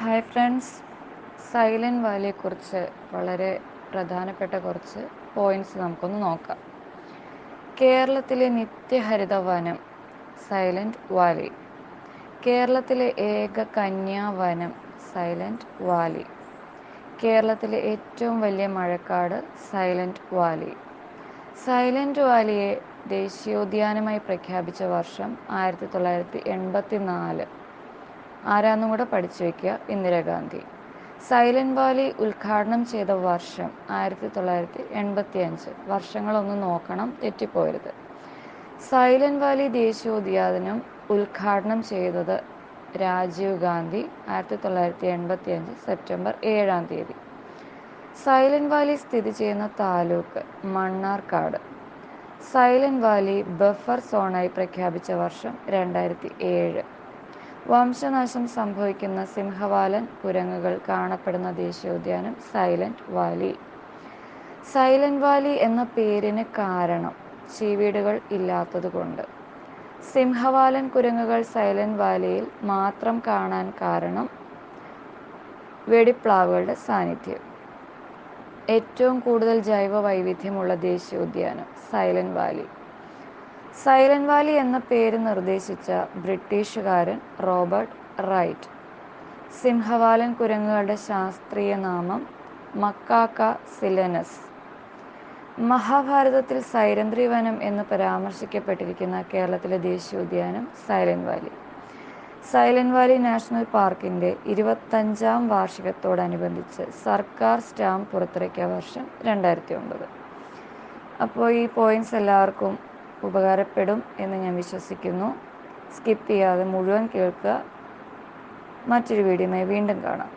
Hi friends, silent വാലിയെക്കുറിച്ച് വളരെ പ്രധാനപ്പെട്ട കുറച്ച് പോയിൻറ്റ്സ് നമുക്കൊന്ന് നോക്കാം. കേരളത്തിലെ നിത്യഹരിത വനം സൈലൻറ്റ് വാലി. കേരളത്തിലെ ഏക കന്യാവനം സൈലൻറ്റ് വാലി. കേരളത്തിലെ ഏറ്റവും വലിയ മഴക്കാട് സൈലൻറ്റ് വാലി. സൈലൻറ്റ് വാലിയെ ദേശീയോദ്യാനമായി പ്രഖ്യാപിച്ച വർഷം 1984. ആരാന്നും കൂടെ പഠിച്ചു വയ്ക്കുക, ഇന്ദിരാഗാന്ധി. സൈലൻറ്റ് വാലി ഉദ്ഘാടനം ചെയ്ത വർഷം 1985. വർഷങ്ങളൊന്ന് നോക്കണം, തെറ്റിപ്പോരുത്. സൈലൻറ്റ് വാലി ദേശീയോദ്യാനം ഉദ്ഘാടനം ചെയ്തത് Rajiv Gandhi 1985 September 7. Silent Valley സ്ഥിതി ചെയ്യുന്ന taluk Mannarkkad. Silent Valley buffer സോണായി പ്രഖ്യാപിച്ച വർഷം 2007. വംശനാശം സംഭവിക്കുന്ന സിംഹവാലൻ കുരങ്ങുകൾ കാണപ്പെടുന്ന ദേശീയോദ്യാനം സൈലൻറ്റ് വാലി. സൈലൻറ്റ് വാലി എന്ന പേരിന് കാരണം ചീവീടുകൾ ഇല്ലാത്തതുകൊണ്ട്. സിംഹവാലൻ കുരങ്ങുകൾ സൈലൻറ്റ് വാലിയിൽ മാത്രം കാണാൻ കാരണം വെടിപ്ലാവുകളുടെ സാന്നിധ്യം. ഏറ്റവും കൂടുതൽ ജൈവ വൈവിധ്യമുള്ള ദേശീയോദ്യാനം സൈലൻറ്റ് വാലി. സൈലൻറ്റ് വാലി എന്ന പേര് നിർദ്ദേശിച്ച ബ്രിട്ടീഷുകാരൻ റോബർട്ട് റൈറ്റ്. സിംഹവാലൻ കുരങ്ങുകളുടെ ശാസ്ത്രീയ നാമം മക്കാക്ക സിലനസ്. മഹാഭാരതത്തിൽ സൈരന്ധ്രി വനം എന്ന് പരാമർശിക്കപ്പെട്ടിരിക്കുന്ന കേരളത്തിലെ ദേശീയോദ്യാനം silent valley. Silent valley national പാർക്കിൻ്റെ 25ാം വാർഷികത്തോടനുബന്ധിച്ച് സർക്കാർ സ്റ്റാമ്പ് പുറത്തിറക്കിയ വർഷം 2009. അപ്പോൾ ഈ പോയിൻറ്റ്സ് എല്ലാവർക്കും ഉപകാരപ്പെടും എന്ന് ഞാൻ വിശ്വസിക്കുന്നു. സ്കിപ്പ് ചെയ്യാതെ മുഴുവൻ കേൾക്കുക. മറ്റൊരു വീഡിയോയുമായി വീണ്ടും കാണാം.